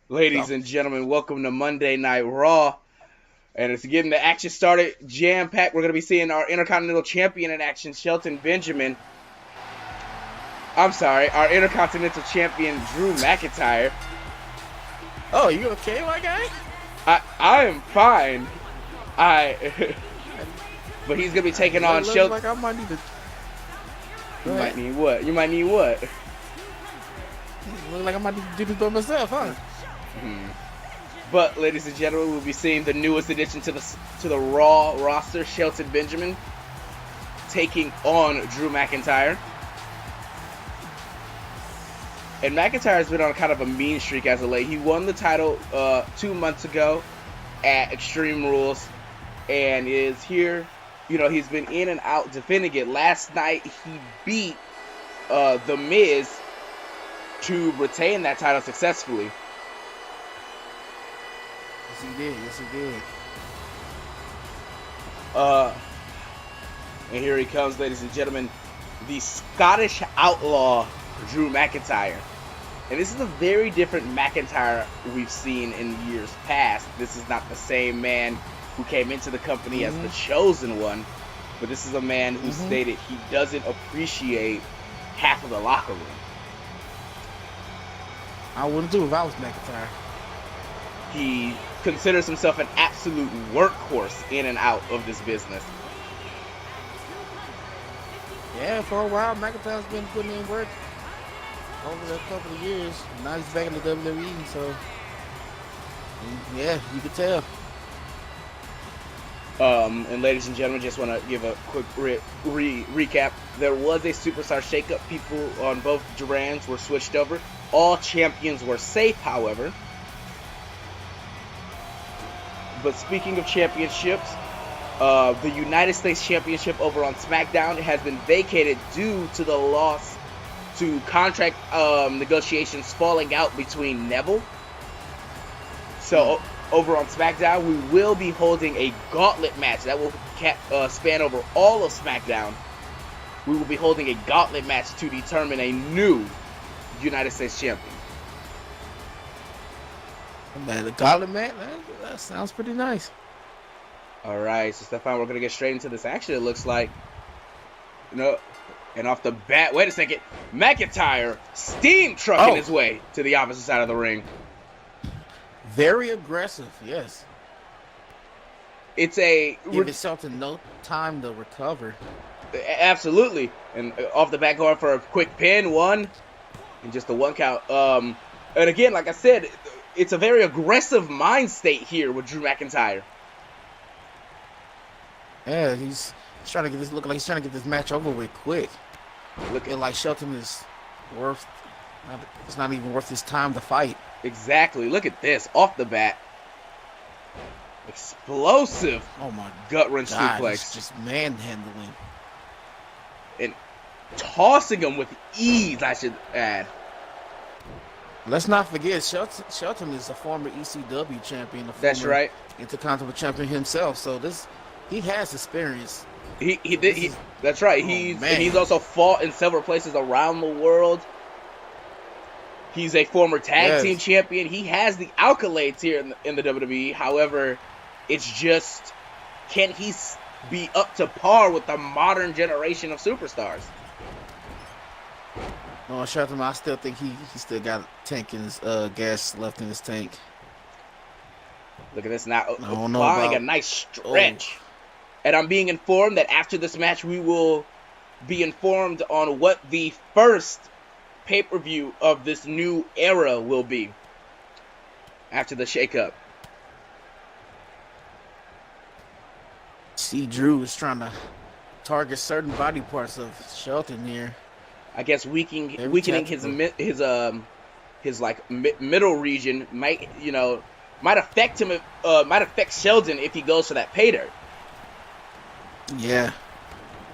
Ladies So, and gentlemen, welcome to Monday Night Raw. And it's getting the action started jam packed. We're going to be seeing our Intercontinental Champion in action, Shelton Benjamin. I'm sorry, our Intercontinental Champion, Drew McIntyre. oh, you okay, my guy? I am fine. I, but he's going to be taking on Looks Shelton. like I might need to. You Go might ahead. need what? You might need what? Look like I might need to do this by myself, huh? Hmm. But, ladies and gentlemen, we'll be seeing the newest addition to the Raw roster, Shelton Benjamin, taking on Drew McIntyre. And McIntyre has been on kind of a mean streak as of late. He won the title 2 months ago at Extreme Rules and is here. You know, he's been in and out defending it. Last night, he beat The Miz to retain that title successfully. Yes, he did. Yes, he did. And here he comes, ladies and gentlemen, the Scottish Outlaw, Drew McIntyre. And this is a very different McIntyre we've seen in years past. This is not the same man who came into the company as the chosen one, but this is a man who stated he doesn't appreciate half of the locker room. I wouldn't do if I was McIntyre. He considers himself an absolute workhorse in and out of this business. Yeah, for a while, McIntyre's been putting in work over the couple of years. Now he's back in the WWE, so yeah, you could tell. And ladies and gentlemen, just want to give a quick recap. There was a superstar shakeup. People on both brands were switched over. All champions were safe, however. But speaking of championships, the United States Championship over on SmackDown has been vacated due to the loss to contract negotiations falling out between Neville. So over on SmackDown, we will be holding a gauntlet match that will span over all of SmackDown. We will be holding a gauntlet match to determine a new United States champion. Man, the Gauntlet match, that sounds pretty nice. All right, so Stefan, we're gonna get straight into this action. It looks like, and off the bat, wait a second, McIntyre steam trucking his way to the opposite side of the ring. Very aggressive, yes. It's a Give yourself no time to recover. Absolutely, and off the back going for a quick pin, one, and just a one count. And again, like I said, it's a very aggressive mind state here with Drew McIntyre. Yeah, he's trying to get this look like he's trying to get this match over with quick. Look at like Shelton is worth. It's not even worth his time to fight. Exactly. Look at this off the bat. Explosive. Oh my gut wrench God, suplex. it's just manhandling and tossing him with ease, I should add. Let's not forget, Shelton is a former ECW champion. That's right. Intercontinental champion himself. So he has experience. That's right. He's also fought in several places around the world. He's a former tag team champion. He has the accolades here in the WWE. However, it's just, can he be up to par with the modern generation of superstars? No, Shelton, I still think he still got a tank in his gas left in his tank. Look at this now, applying a nice stretch. And I'm being informed that after this match, we will be informed on what the first pay-per-view of this new era will be after the shakeup. See, Drew is trying to target certain body parts of Shelton here. I guess weakening his like middle region might affect him. Might affect Sheldon if he goes for that pay dirt. Yeah,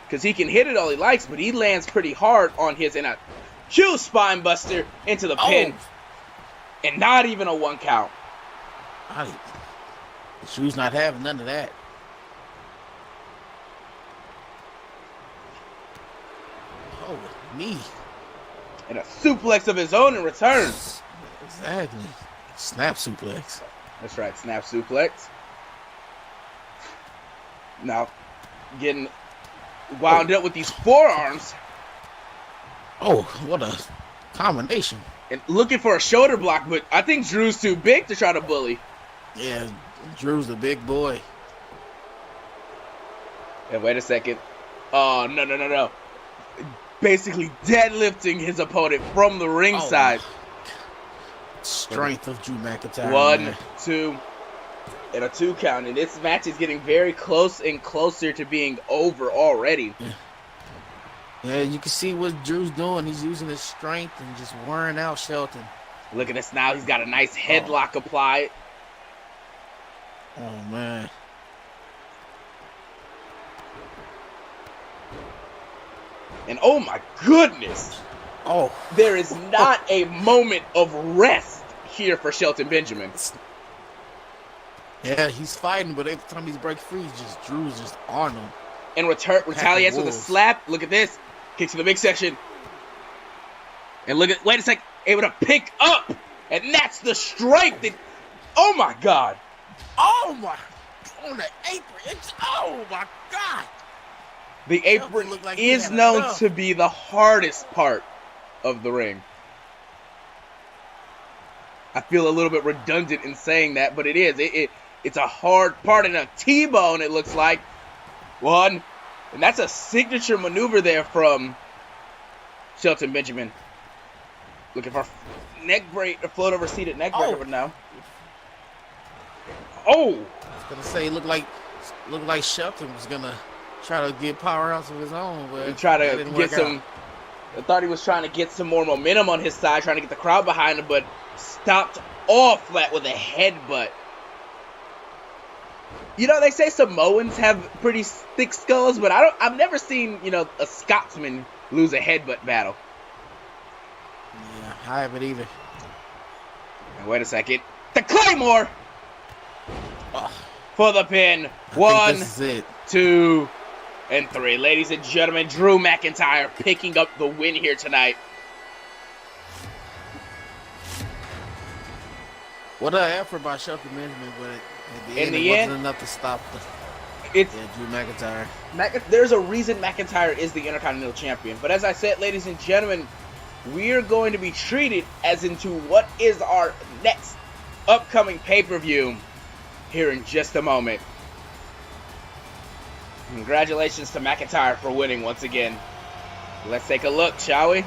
because he can hit it all he likes, but he lands pretty hard on his in a huge spine buster into the pin, and not even a one count. Drew's not having none of that. Oh, knee. And a suplex of his own in return. Exactly. Snap suplex. That's right, snap suplex. Now, getting wound up with these forearms. Oh, what a combination. And looking for a shoulder block, but I think Drew's too big to try to bully. Yeah, Drew's the big boy. And wait a second. Oh, no. Basically deadlifting his opponent from the ringside. Strength of Drew McIntyre. 1, 2, and a 2 count. And this match is getting very close and closer to being over already. Yeah, you can see what Drew's doing. He's using his strength and just wearing out Shelton. Look at this now. He's got a nice headlock applied. Oh, man. And oh my goodness. Oh. There is not a moment of rest here for Shelton Benjamin. Yeah, he's fighting, but every time he breaks free, Drew's just on him. And retaliates with a slap. Look at this. Kicks to the midsection. And wait a sec. Able to pick up. And that's the strike that, oh my God. Oh my, on the apron. Oh my God. The apron is known to be the hardest part of the ring. I feel a little bit redundant in saying that, but it is. It's a hard part, and a T-bone, it looks like. 1, and that's a signature maneuver there from Shelton Benjamin. Looking for neck break, or float over seated neck breaker now. Oh! I was gonna say, looked like Shelton was gonna try to get powerhouse of his own, but and try to get some. I thought he was trying to get some more momentum on his side, trying to get the crowd behind him, but stopped off flat with a headbutt. You know, they say Samoans have pretty thick skulls, but I've never seen, a Scotsman lose a headbutt battle. Yeah, I haven't either. And wait a second. The Claymore! For the pin. I 1, think this is it. 2, and 3. Ladies and gentlemen, Drew McIntyre picking up the win here tonight. What an effort by Shelton Benjamin, but at the end, it wasn't enough to stop Drew McIntyre. There's a reason McIntyre is the Intercontinental Champion. But as I said, ladies and gentlemen, we're going to be treated as into what is our next upcoming pay-per-view here in just a moment. Congratulations to McIntyre for winning once again. Let's take a look, shall we?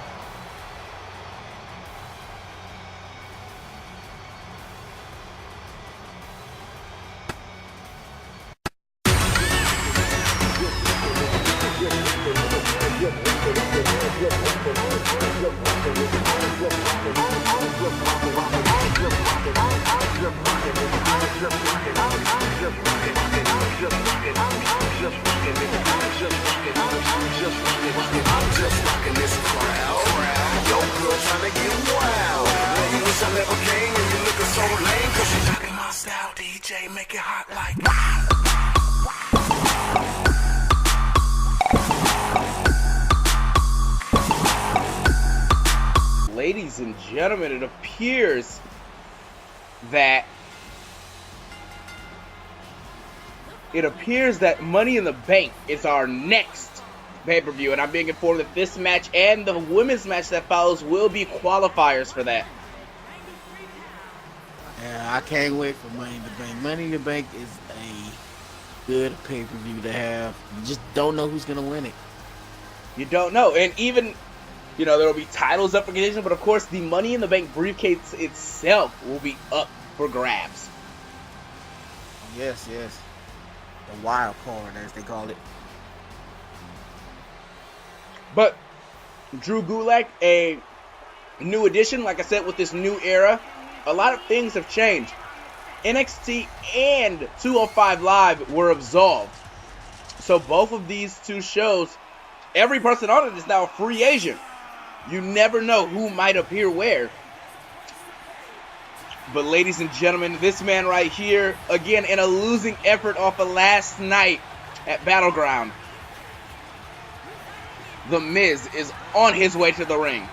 Ladies and gentlemen, it appears that Money in the Bank is our next pay-per-view, and I'm being informed that this match and the women's match that follows will be qualifiers for that. Yeah, I can't wait for Money in the Bank. Money in the Bank is a good pay-per-view to have. You just don't know who's going to win it. You don't know. And even, there will be titles up for contention, but of course the Money in the Bank briefcase itself will be up for grabs. Yes. The wild card, as they call it. But Drew Gulak, a new addition, like I said, with this new era, a lot of things have changed. NXT and 205 Live were absolved. So both of these two shows, every person on it is now a free agent. You never know who might appear where. But ladies and gentlemen, this man right here, again, in a losing effort off of last night at Battleground, The Miz is on his way to the ring.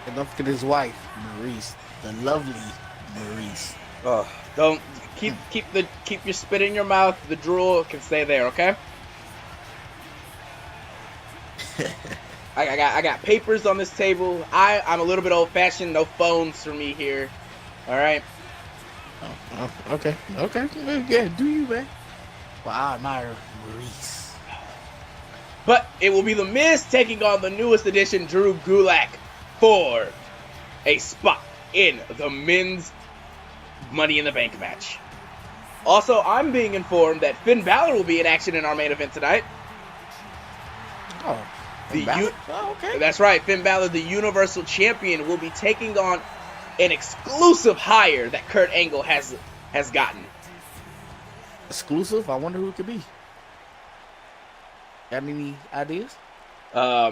And don't forget his wife, Maryse. the lovely Maurice. Oh, don't keep your spit in your mouth. The drool can stay there, okay? I got papers on this table. I'm a little bit old fashioned. No phones for me here. All right. Okay. Yeah, do you, man? Well, I admire Maurice. But it will be The Miz taking on the newest addition, Drew Gulak, for a spot in the men's Money in the Bank match. Also, I'm being informed that Finn Balor will be in action in our main event tonight. Oh, okay. That's right. Finn Balor, the Universal Champion, will be taking on an exclusive hire that Kurt Angle has gotten. Exclusive? I wonder who it could be. Got any ideas? I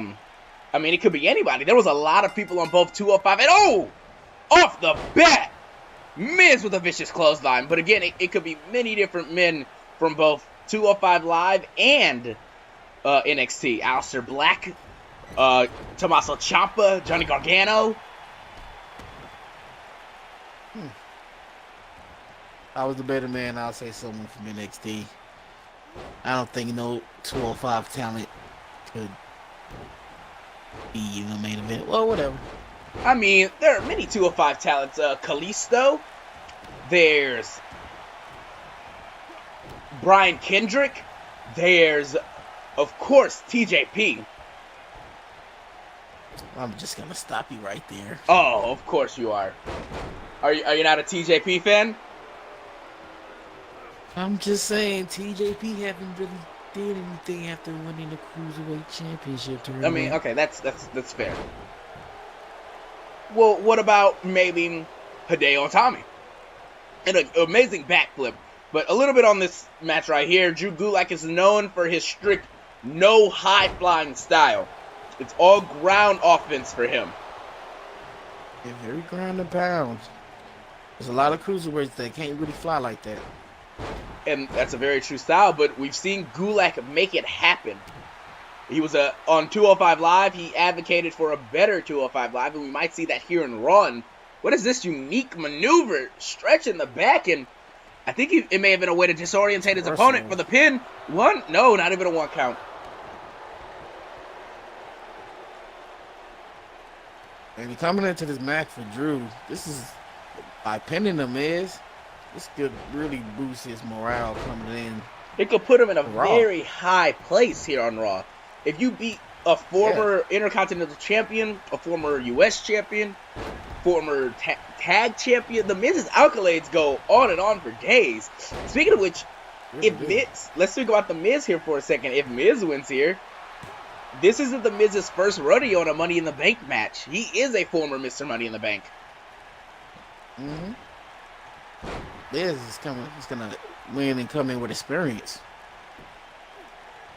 mean, it could be anybody. There was a lot of people on both 205, and off the bat, Miz with a vicious clothesline. But again, it could be many different men from both 205 Live and NXT. Aleister Black, Tommaso Ciampa, Johnny Gargano. I was the better man. I'll say someone from NXT. I don't think no 205 talent could be in the main event. Well, whatever. I mean, there are many 205 talents. Kalisto. There's Brian Kendrick. There's, of course, TJP. I'm just gonna stop you right there. Oh, of course you are. Are you not a TJP fan? I'm just saying, TJP haven't really did anything after winning the Cruiserweight Championship tournament. I mean, okay, that's fair. Well, what about maybe Hideo Itami? And an amazing backflip. But a little bit on this match right here. Drew Gulak is known for his strict, no high-flying style. It's all ground offense for him. Yeah, very ground and pound. There's a lot of cruiserweights that can't really fly like that. And that's a very true style, but we've seen Gulak make it happen. He was on 205 Live. He advocated for a better 205 Live, and we might see that here in Raw. And what is this unique maneuver? Stretching the back, and I think it may have been a way to disorientate his opponent for the pin. One? No, not even a one count. And coming into this match for Drew, this is, by pinning him this could really boost his morale coming in. It could put him in a very high place here on Raw. If you beat a former Intercontinental Champion, a former U.S. Champion, former tag champion, the Miz's accolades go on and on for days. Speaking of which, let's speak about the Miz here for a second. If Miz wins here, this isn't the Miz's first rodeo in a Money in the Bank match. He is a former Mr. Money in the Bank. Mm-hmm. Miz is coming. He's gonna win and come in with experience.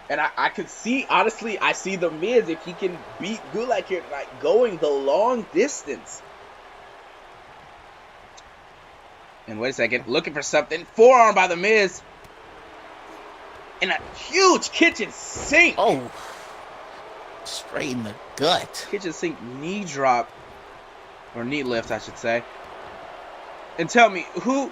And I could see, honestly, I see the Miz, if he can beat Gulak here tonight, going the long distance. And wait a second, looking for something. Forearm by the Miz. And a huge kitchen sink. Oh, straight in the gut. Kitchen sink knee drop. Or knee lift, I should say. And tell me, who...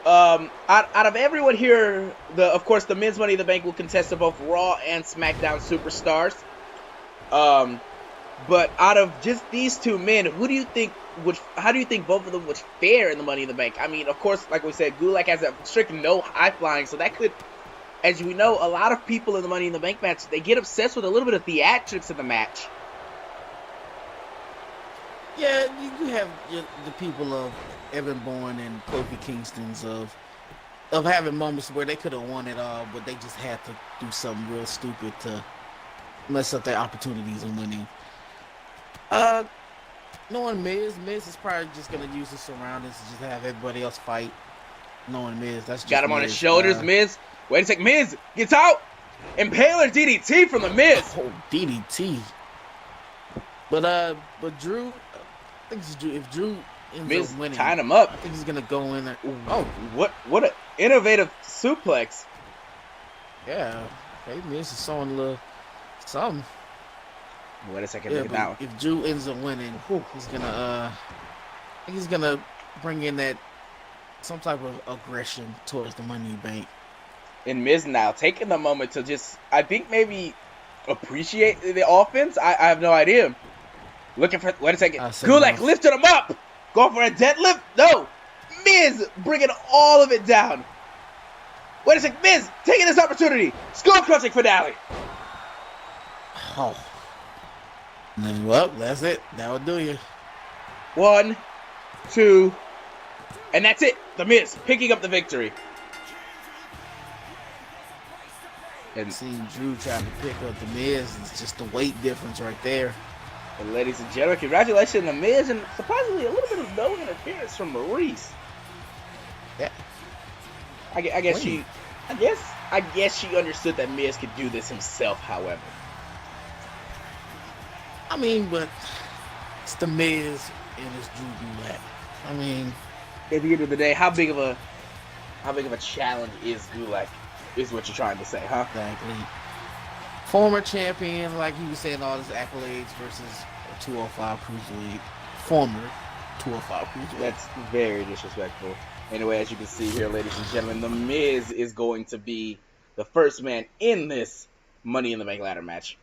out of everyone here, of course, the Miz Money in the Bank will contest to both Raw and SmackDown Superstars. But out of just these two men, how do you think both of them would fare in the Money in the Bank? I mean, of course, like we said, Gulak has a strict no high flying, so that could, as we know, a lot of people in the Money in the Bank match, they get obsessed with a little bit of theatrics in the match. Yeah, you have the people of Evan Bourne and Kofi Kingston's of having moments where they could have won it all, but they just had to do something real stupid to mess up their opportunities in winning. Knowing Miz is probably just gonna use his surroundings to just have everybody else fight. Knowing Miz, that's just got him Miz. on his shoulders. Miz, wait a second, Miz gets out. Impaler DDT from the Miz. Oh, DDT. But Drew, I think if Drew ends Miz up winning, tying him up. I think he's gonna go in there. Oh, what an innovative suplex. Yeah, hey, Miz is showing a little something. Wait a second, look at that one. If Drew ends up winning, he's gonna He's gonna bring in that some type of aggression towards the Money Bank. And Miz now taking the moment to just, I think maybe appreciate the offense. I have no idea. Looking for, wait a second. Gulak lifted him up. Going for a deadlift. No. Miz bringing all of it down. Wait a second. Miz taking this opportunity. Skull crushing finale. Oh. Well, that's it. That will do you. 1, 2, and that's it. The Miz picking up the victory. And seeing Drew trying to pick up the Miz, it's just the weight difference right there. And ladies and gentlemen, congratulations, the Miz, and surprisingly a little bit of no interference from Maryse. Yeah. I guess she understood that Miz could do this himself. However, I mean, but it's the Miz and it's Drew Gulak. I mean, at the end of the day, how big of a challenge is Gulak? Is what you're trying to say, huh? Exactly. Former champion, like he was saying, all his accolades versus a 205 cruiserweight. Former 205 cruiserweight. That's very disrespectful. Anyway, as you can see here, ladies and gentlemen, The Miz is going to be the first man in this Money in the Bank ladder match.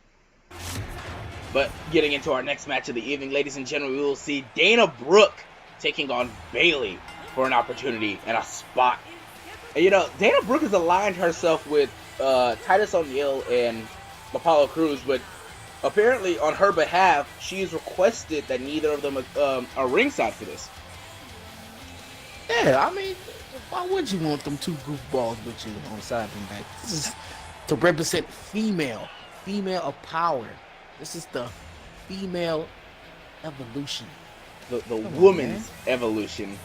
But getting into our next match of the evening, ladies and gentlemen, we will see Dana Brooke taking on Bayley for an opportunity and a spot. And, you know, Dana Brooke has aligned herself with Titus O'Neil and Apollo Crews, but apparently on her behalf, she's requested that neither of them are ringside for this. Yeah, I mean, why would you want them two goofballs with you on the side and back? This is to represent female of power. This is the female evolution. The woman's evolution.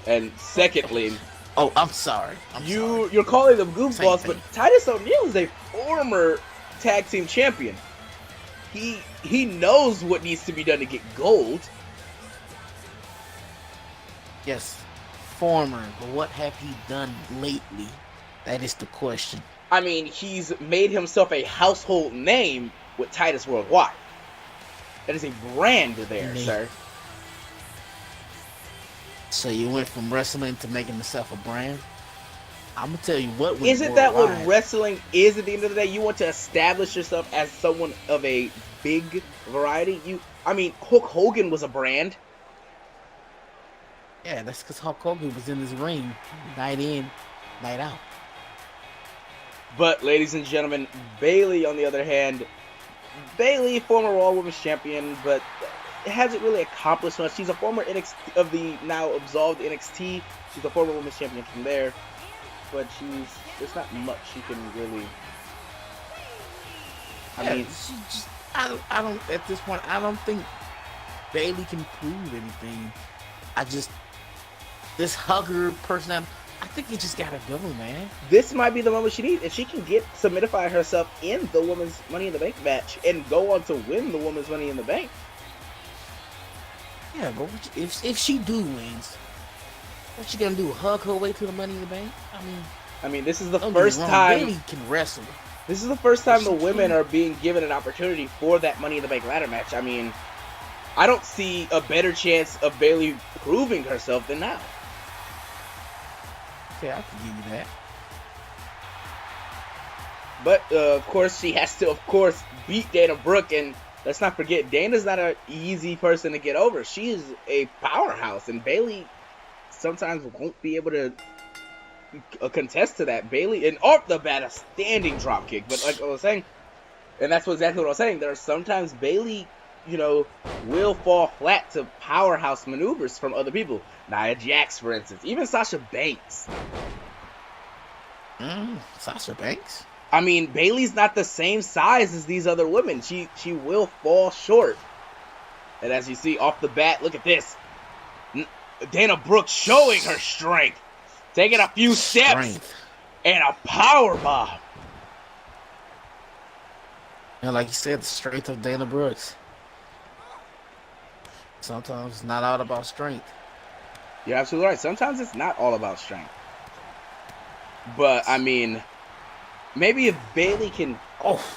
And secondly... Oh, I'm sorry. You're calling them goofballs, but Titus O'Neil is a former tag team champion. He knows what needs to be done to get gold. Yes, former, but what have he done lately? That is the question. I mean, he's made himself a household name with Titus Worldwide. That is a brand there, sir. So you went from wrestling to making yourself a brand? I'm gonna tell you what. Isn't that what wrestling is at the end of the day? You want to establish yourself as someone of a big variety. I mean, Hulk Hogan was a brand. Yeah, that's because Hulk Hogan was in his ring, night in, night out. But, ladies and gentlemen, Bayley, on the other hand, former Raw Women's Champion, but hasn't really accomplished much. She's a former NXT of the now absolved NXT. She's a former Women's Champion from there, but there's not much she can really. I don't at this point. I don't think Bayley can prove anything. This hugger personality. I think you just gotta go, man. This might be the moment she needs. If she can solidify herself in the Women's Money in the Bank match and go on to win the Women's Money in the Bank. Yeah, but if she wins, what's she gonna do? Hug her way to the Money in the Bank? I mean, this is the first time Bayley can wrestle. This is the first time the women are being given an opportunity for that Money in the Bank ladder match. I mean, I don't see a better chance of Bayley proving herself than now. Yeah, I can give you that. But of course, she has to, beat Dana Brooke, and let's not forget, Dana's not an easy person to get over. She is a powerhouse, and Bayley sometimes won't be able to contest to that. Bayley, and off the bat, a standing drop kick. But like I was saying, and that's exactly what I was saying, there are sometimes Bayley, will fall flat to powerhouse maneuvers from other people. Nia Jax, for instance. Even Sasha Banks. Sasha Banks? I mean, Bayley's not the same size as these other women. She will fall short. And as you see off the bat, look at this. Dana Brooke showing her strength. Taking a few steps. And a power bomb. And like you said, the strength of Dana Brooks. Sometimes it's not all about strength. You're absolutely right. Sometimes it's not all about strength. But, I mean, maybe if Bayley can... what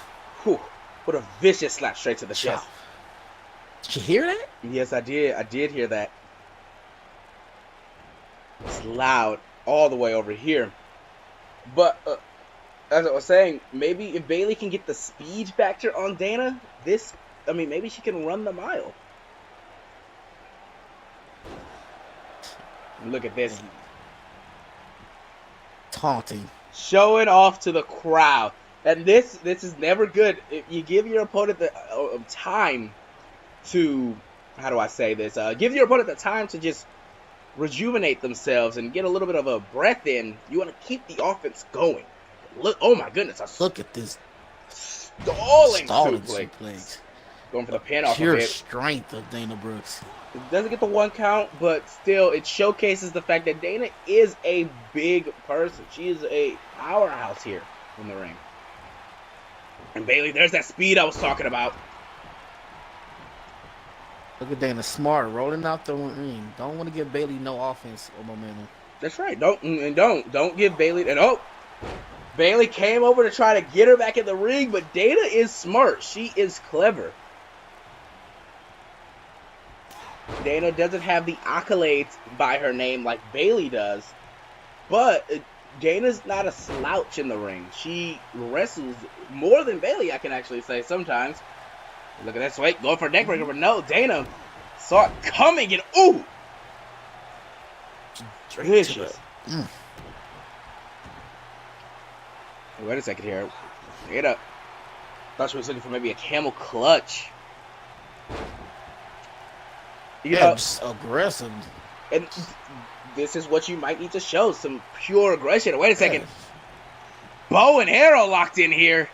a vicious slap straight to the chest. Did you hear that? Yes, I did. I did hear that. is loud all the way over here. But as I was saying, maybe if Bayley can get the speed factor on Dana, maybe she can run the mile. Look at this. Taunting. Showing off to the crowd. And this is never good. If you give your opponent the time to, how do I say this? Give your opponent the time to just rejuvenate themselves and get a little bit of a breath in. You want to keep the offense going. Look, oh my goodness. Look at this. Stalling suplex. Going for the pin off Pure of it. Strength of Dana Brooks. It doesn't get the 1 count, but still, it showcases the fact that Dana is a big person. She is a powerhouse here in the ring. And Bayley, there's that speed I was talking about. Look at Dana, smart, rolling out the ring. Don't want to give Bayley no offense or momentum. That's right. Don't give Bayley. And Bayley came over to try to get her back in the ring, but Dana is smart. She is clever. Dana doesn't have the accolades by her name like Bayley does, but Dana's not a slouch in the ring. She wrestles more than Bayley, I can actually say sometimes. Look at this. Wait, going for a neck breaker, but no, Dana saw it coming and ooh! Vicious. Wait a second here. Get up. Thought she was looking for maybe a camel clutch. Just aggressive. And this is what you might need to show, some pure aggression. Wait a second. Yes. Bow and arrow locked in here.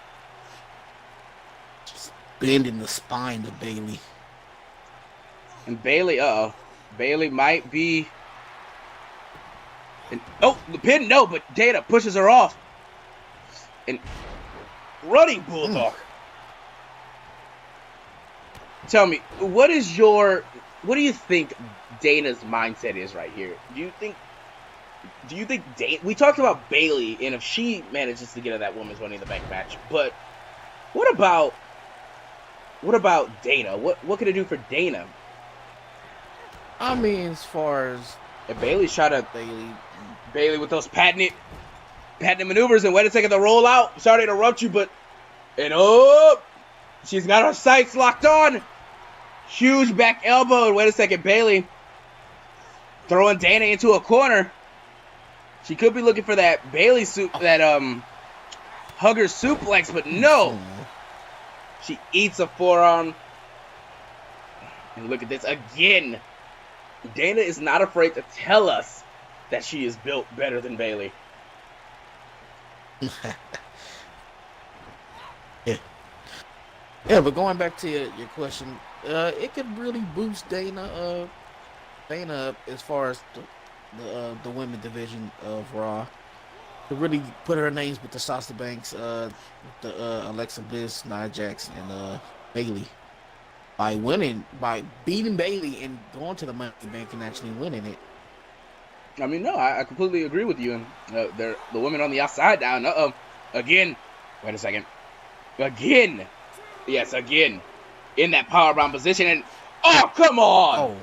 Just bending the spine of Bayley. And Bayley, Bayley might be... the pin, no, but Dana pushes her off. And running Bulldog. Tell me, what do you think Dana's mindset is right here? Do you think Dana, we talked about Bayley and if she manages to get to that women's Money in the Bank match, but what about Dana? What can it do for Dana? I mean, as far as if Bayley's trying to Bayley with those patented maneuvers, and wait a second, the rollout. Sorry to interrupt you, but she's got her sights locked on. Huge back elbow, and wait a second, Bayley throwing Dana into a corner. She could be looking for that hugger suplex, but no. She eats a forearm. And look at this again. Dana is not afraid to tell us that she is built better than Bayley. Yeah, but going back to your question, it could really boost Dana up as far as the women division of Raw. To really put her names with the Sasha Banks, the Alexa Bliss, Nia Jax, and Bayley. By beating Bayley and going to the Money in the Bank and actually winning it. I mean, no, I completely agree with you. And the women on the outside now. Again. Wait a second. Again. Yes, again. In that powerbomb position. And, come on! Oh.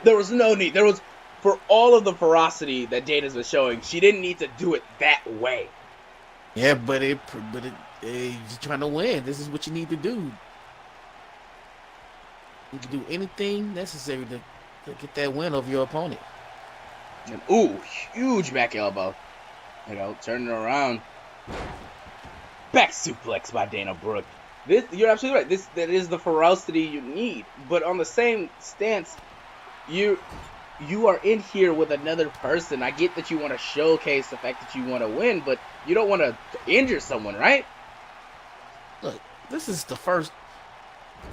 There was no need. There was, for all of the ferocity that Dana's was showing, she didn't need to do it that way. Yeah, but you're trying to win. This is what you need to do. You can do anything necessary to get that win over your opponent. And huge back elbow. Turning it around. Back suplex by Dana Brooke. You're absolutely right. That is the ferocity you need. But on the same stance, you are in here with another person. I get that you want to showcase the fact that you want to win, but you don't want to injure someone, right? Look, this is the first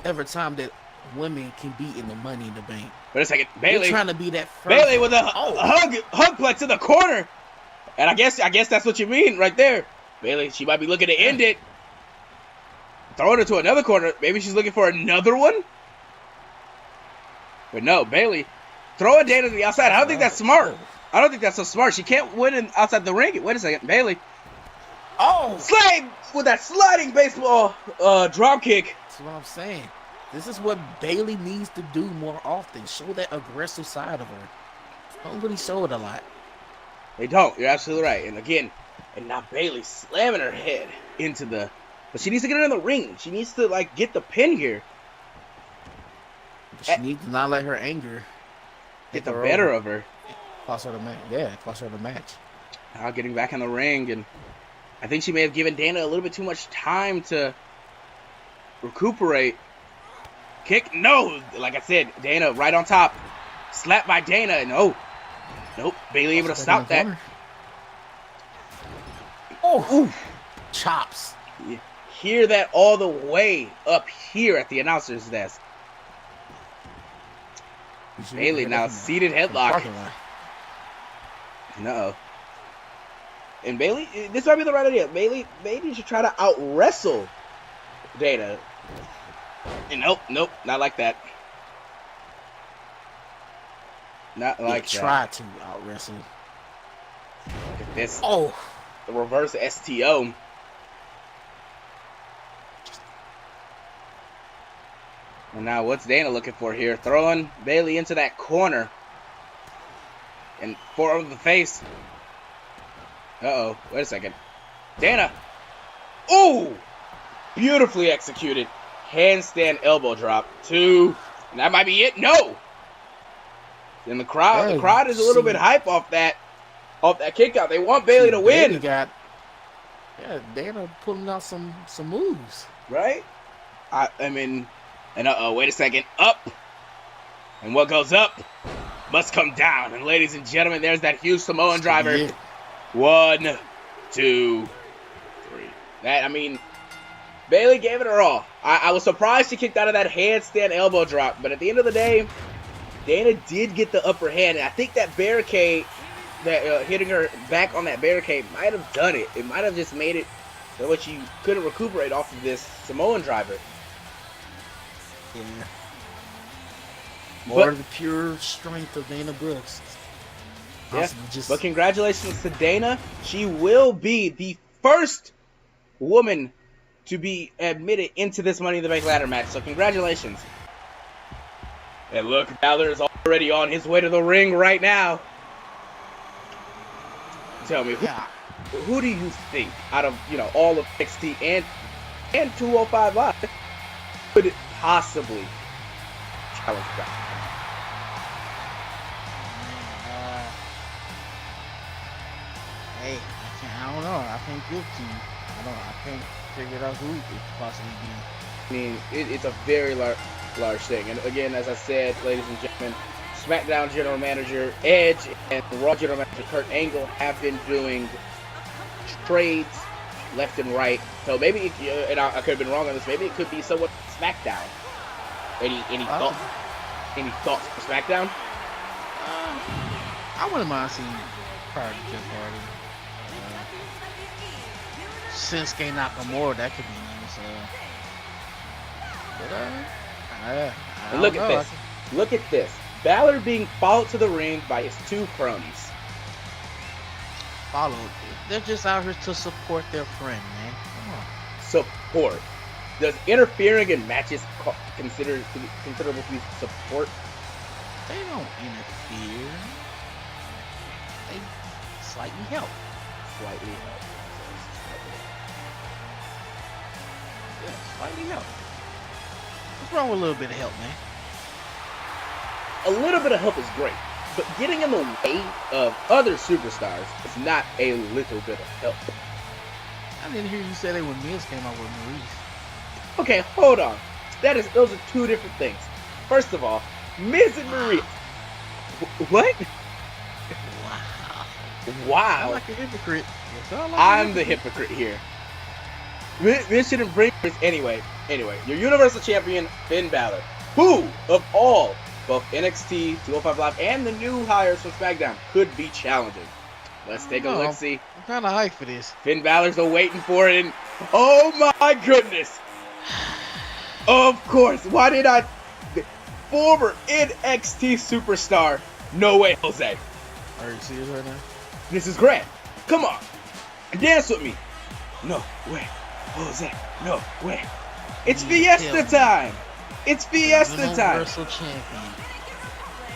ever time that women can be in the Money in the Bank. Wait a second, Bayley. You're trying to be that first. Bayley with a hugplex in the corner, and I guess that's what you mean right there. Bayley, she might be looking to end it. Throwing her to another corner. Maybe she's looking for another one. But no, Bayley throwing Dana to the outside. I don't think that's smart. I don't think that's so smart. She can't win outside the ring. Wait a second, Bayley. Slide with that sliding baseball drop kick. That's what I'm saying. This is what Bayley needs to do more often. Show that aggressive side of her. Don't really show it a lot. They don't. You're absolutely right. And again, and now Bayley slamming her head into the. But she needs to get it in the ring. She needs to like get the pin here. She needs to not let her anger get the better of her. Cost her the match. Yeah, cost her the match. Now getting back in the ring, and I think she may have given Dana a little bit too much time to recuperate. Kick, no. Like I said, Dana right on top. Slapped by Dana, and oh. Nope, Bayley able to stop that. Oh, ooh. Chops. You hear that all the way up here at the announcer's desk. Bayley now seated headlock. No. And Bayley, this might be the right idea. Bayley maybe should try to out wrestle Dana. And nope, not like that. Not like that. Try to out wrestle. Look at this. Oh, the reverse STO. And now what's Dana looking for here? Throwing Bayley into that corner. And forearm of the face. Uh-oh. Wait a second. Dana. Ooh! Beautifully executed. Handstand elbow drop. 2. And that might be it. No! And the crowd is a little bit hype off that kick out. They want Bayley to win. Dana pulling out some moves. Right? I mean, and wait a second. Up. And what goes up must come down. And ladies and gentlemen, there's that huge Samoan driver. Yeah. 1, 2, 3. That, I mean, Bayley gave it her all. I was surprised she kicked out of that handstand elbow drop. But at the end of the day, Dana did get the upper hand. And I think that barricade, that hitting her back on that barricade might have done it. It might have just made it so that she couldn't recuperate off of this Samoan driver. Yeah. More of the pure strength of Dana Brooks. Yeah, but congratulations to Dana. She will be the first woman to be admitted into this Money in the Bank ladder match. So congratulations. And look, Balor is already on his way to the ring right now. Tell me, who do you think out of all of NXT and 205 Live could possibly challenge Balor? Hey, I don't know. I can't give to you. I can't figure out who it could possibly be. I mean, it's a very large thing. And again, as I said, ladies and gentlemen, SmackDown General Manager Edge and Raw General Manager Kurt Angle have been doing trades left and right. So maybe, and I could have been wrong on this, maybe it could be somewhat SmackDown. Any thoughts? Any thoughts for SmackDown? I wouldn't mind seeing prior to Jeff Hardy. Shinsuke Nakamura, that could be nice. And look at this. Look at this. Balor being followed to the ring by his 2 cronies. Followed. They're just out here to support their friend, man. Come on. Support. Does interfering in matches considerable to be support? They don't interfere. They slightly help. Slightly help. Yeah, slightly help. What's wrong with a little bit of help, man? A little bit of help is great, but getting in the way of other superstars is not a little bit of help. I didn't hear you say that when Miz came out with Maurice. Okay, hold on. Those are 2 different things. First of all, Miz and Maurice. What? Wow. I'm like a hypocrite. I'm the hypocrite here. This shouldn't bring this anyway. Your Universal Champion, Finn Balor, who, of all, both NXT, 205 Live, and the new hires from SmackDown, could be challenging. Let's take a look-see. I'm kind of hyped for this. Finn Balor's waiting for it, and oh my goodness! Of course, why did I... Former NXT superstar, No Way Jose. Are you serious right now? This is grand. Come on. Dance with me. No way. Jose. No way. It's Fiesta time. It's Fiesta time. Universal Champion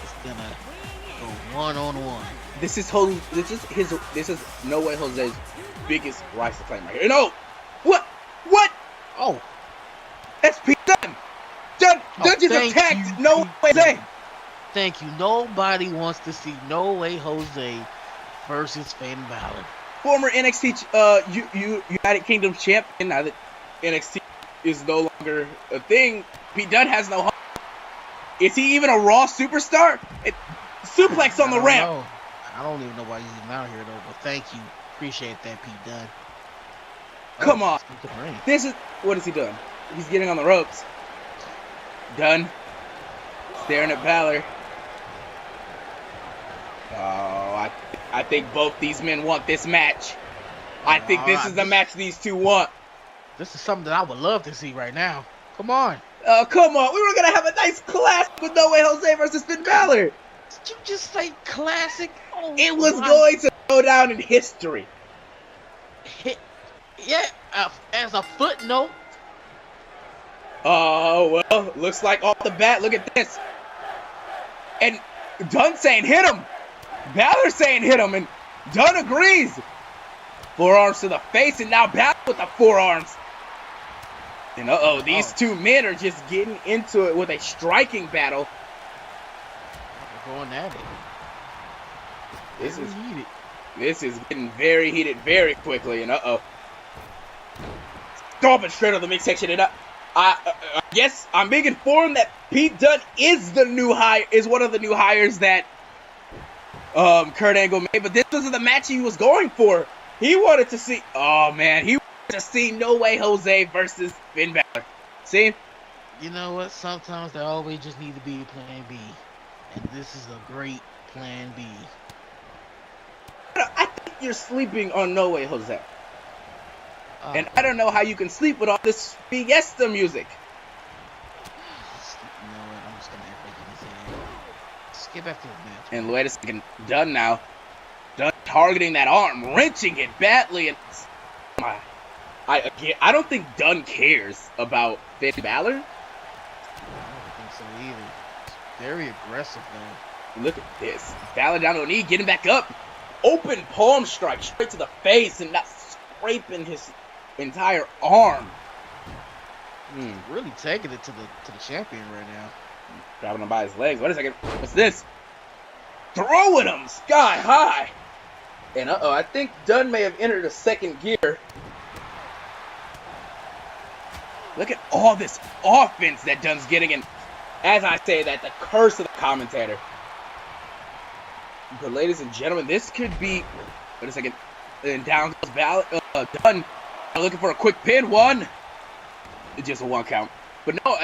is gonna go 1-on-1. This is No Way Jose's biggest rise to fame right here. No, what? Oh, That's Pete Dunne. Dunne just attacked No Way Jose. Thank you. Nobody wants to see No Way Jose versus Finn Balor. Former NXT United Kingdom champion. Now that NXT is no longer a thing, Pete Dunne has no home. Is he even a Raw superstar? Suplex on the ramp. I don't even know why he's even out here though. But thank you. Appreciate that, Pete Dunne. Come on. What is he doing? He's getting on the ropes. Dunne staring at Balor. Oh, I think both these men want this match. I think this is the match these two want. This is something that I would love to see right now. Come on. Come on. We were going to have a nice classic with No Way Jose versus Finn Balor. Did you just say classic? Oh, it was going to go down in history. Yeah, as a footnote. Oh, well, looks like off the bat, look at this. And Dunne saying hit him. Balor saying hit him, and Dunne agrees. Forearms to the face, and now Balor with the forearms. And these two men are just getting into it with a striking battle. They're going at it. This is getting very heated very quickly, and stomping straight on the midsection. And I guess I'm being informed that Pete Dunne is one of the new hires that Kurt Angle made, but this wasn't the match he was going for. He wanted to see No Way Jose versus Finn Balor. See? You know what? Sometimes there always just need to be a plan B, and this is a great plan B. I think you're sleeping on No Way Jose. And I don't know how you can sleep with all this Fiesta music. You know what? I'm just gonna act like anything. Let's get back to the match. And wait a second, Dunne now. Dunne targeting that arm, wrenching it badly, and I don't think Dunne cares about Finn Balor. I don't think so either. It's very aggressive though. Look at this. Balor down on a knee, getting back up. Open palm strike straight to the face, and not scraping his entire arm. Really taking it to the champion right now. Grabbing him by his legs. Wait a second. What's this? Throwing him sky high. And I think Dunne may have entered a second gear. Look at all this offense that Dunne's getting. And as I say that, the curse of the commentator. But ladies and gentlemen, this could be... Wait a second. And down goes Dunne. Looking for a quick pin. One. Just a one count. But no,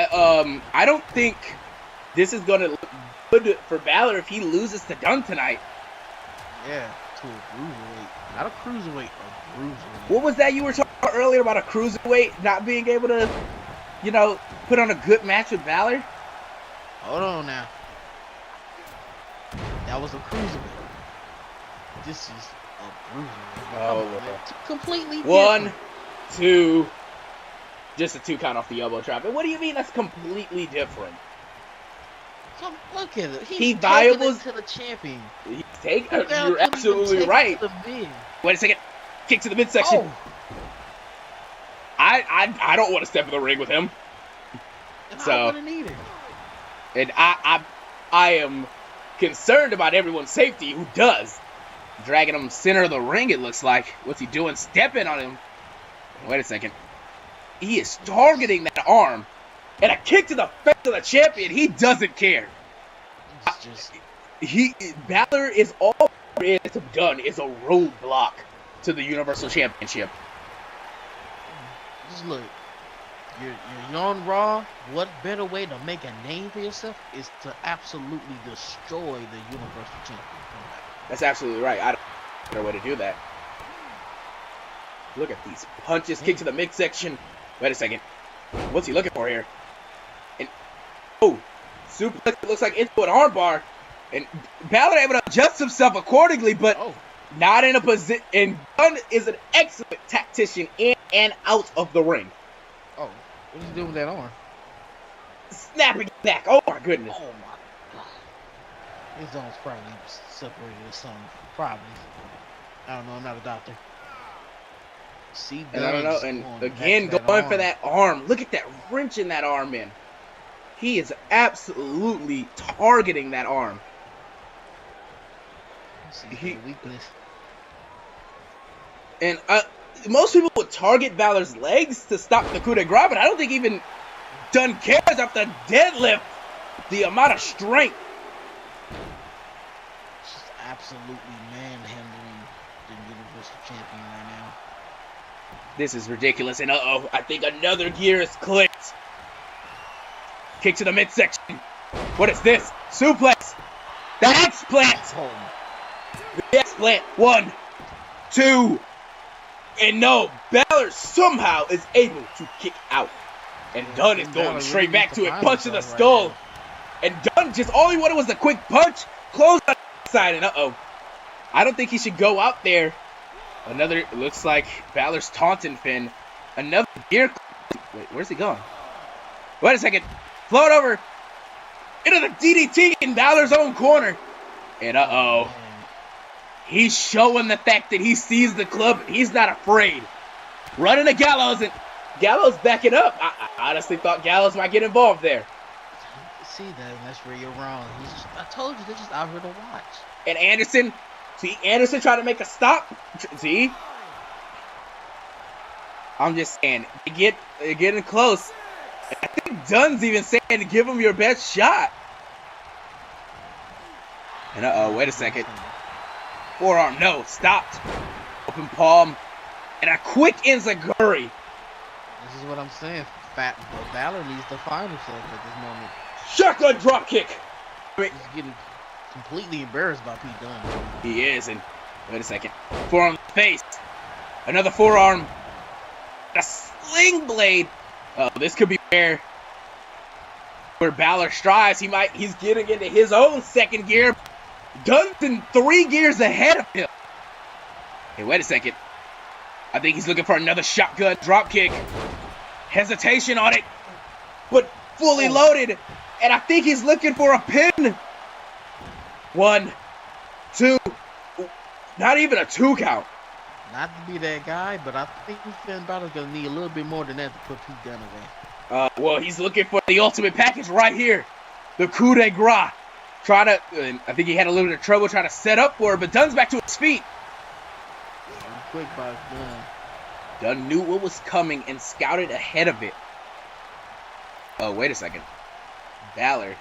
I don't think this is going to look good for Balor if he loses to Dunne tonight. Yeah, to a cruiserweight. Not a cruiserweight, a cruiserweight. What was that you were talking about earlier about a cruiserweight not being able to, put on a good match with Balor? Hold on now. That was a cruiserweight. This is a cruiserweight. Oh, completely different. 1, 2. Just a 2 count off the elbow drop. And what do you mean that's completely different? Look at it. He taking it to the champion. You're absolutely right. Wait a second. Kick to the midsection. Oh. I don't want to step in the ring with him. I wouldn't either. And I am concerned about everyone's safety who does. Dragging him center of the ring, it looks like. What's he doing? Stepping on him. Wait a second. He is targeting that arm. And a kick to the face of the champion. He doesn't care. Balor is all there is done is a roadblock to the Universal Championship. Just look. You're on Raw. What better way to make a name for yourself is to absolutely destroy the Universal Champion. That's absolutely right. I don't know a better way to do that. Look at these punches. Kick to the midsection. Wait a second. What's he looking for here? And suplex. It looks like into an armbar. And Balor able to adjust himself accordingly, but not in a position. And Dunne is an excellent tactician in and out of the ring. Oh, what is he doing with that arm? Snapping it back. Oh my goodness. Oh my God. His zone's probably separated or something. Probably. I don't know. I'm not a doctor. See, And I don't know. And again, going for that arm. Look at that wrench in that arm, man. He is absolutely targeting that arm. Weakness. And most people would target Balor's legs to stop the coup de grace, but I don't think even Dunn cares after deadlift the amount of strength. Just absolutely manhandling the Universal Champion right now. This is ridiculous, and I think another gear is clicked. Kick to the midsection. What is this? Suplex. The X-plant. The X-plant. 1, 2. And no, Balor somehow is able to kick out. And Dunn is going straight back to it. Punch to the skull. And Dunn just, all he wanted was a quick punch. Close on the side. And I don't think he should go out there. Another, it looks like Balor's taunting Finn. Another gear. Wait, where's he going? Wait a second. Float over into the DDT in Balor's own corner. And he's showing the fact that he sees the club. He's not afraid. Running to Gallows, and Gallows backing up. I honestly thought Gallows might get involved there. See that, and that's where you're wrong. I told you, they're just out here to watch. And Anderson, see, Anderson trying to make a stop. See? I'm just saying, they're getting close. I think Dunn's even saying to give him your best shot. And wait a second. Forearm, no, stopped. Open palm. And a quick enziguri. This is what I'm saying. Balor needs to find himself at this moment. Shotgun drop kick. He's getting completely embarrassed by Pete Dunne. He is, and wait a second. Forearm face. Another forearm. A sling blade. This could be where Balor strives. He's getting into his own second gear. Dunn's in 3 gears ahead of him. Hey, wait a second. I think he's looking for another shotgun drop kick. Hesitation on it, but fully loaded. And I think he's looking for a pin. 1, 2. Not even a 2 count. Not to be that guy, but I think Finn Balor's going to need a little bit more than that to put Pete Dunne away. Well, he's looking for the ultimate package right here. The coup de grace. I think he had a little bit of trouble trying to set up for it, but Dunn's back to his feet. Quick by Dunn. Dunn knew what was coming and scouted ahead of it. Oh, wait a second. Balor,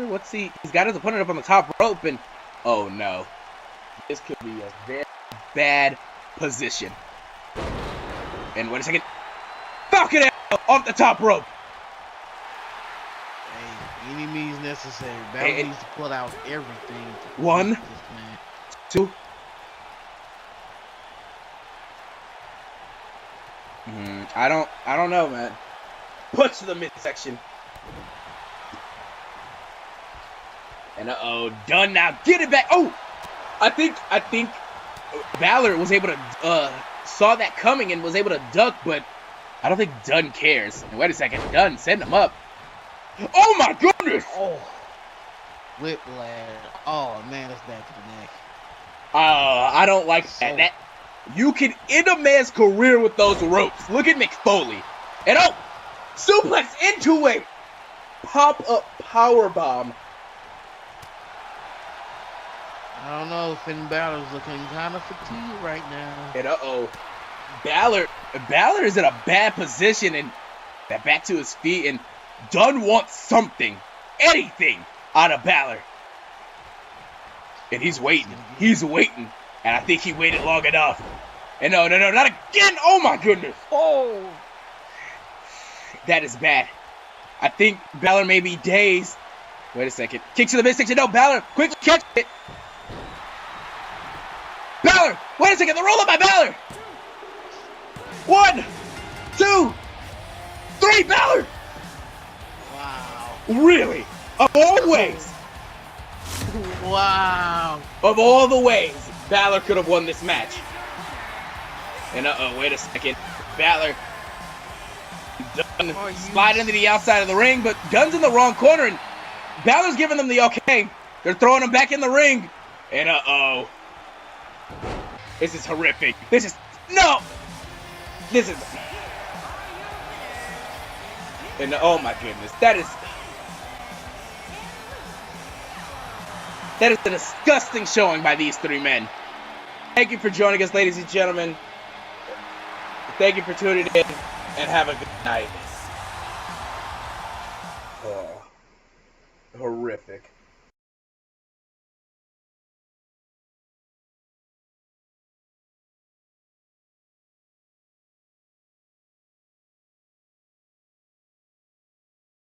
what's he's got his opponent up on the top rope, and oh no. This could be a very bad position. And wait a second. Falcon Arrow off the top rope. Hey, any means necessary. Balor needs to pull out everything. 1, 2. I don't know, man. Punch to the midsection. And Dunn now get it back. Oh, I think Balor was able to saw that coming and was able to duck, but I don't think Dunn cares. And wait a second, Dunn setting him up. Oh my goodness! Oh, whiplash. Oh man, that's back to the neck. I don't like that. You can end a man's career with those ropes. Look at Mick Foley. And suplex into a pop-up powerbomb. I don't know. Finn Balor's looking kind of fatigued right now. And Balor is in a bad position and back to his feet. And Dunn wants something, anything out of Balor. And he's waiting. He's waiting. And I think he waited long enough. And no, not again. Oh my goodness. Oh. That is bad. I think Balor may be dazed. Wait a second. Kick to the midsection. No, Balor quickly catch it. Balor. Wait a second. The roll up by Balor. 1, 2, 3. Balor. Wow. Really? Of all ways. Wow. Of all the ways Balor could have won this match. And wait a second. Balor Dunn slide into the outside of the ring, but Dunn's in the wrong corner, and Balor's giving them the okay. They're throwing him back in the ring. And this is horrific. This is and oh my goodness, that is a disgusting showing by these three men. Thank you for joining us, ladies and gentlemen. Thank you for tuning in, and have a good night. Horrific.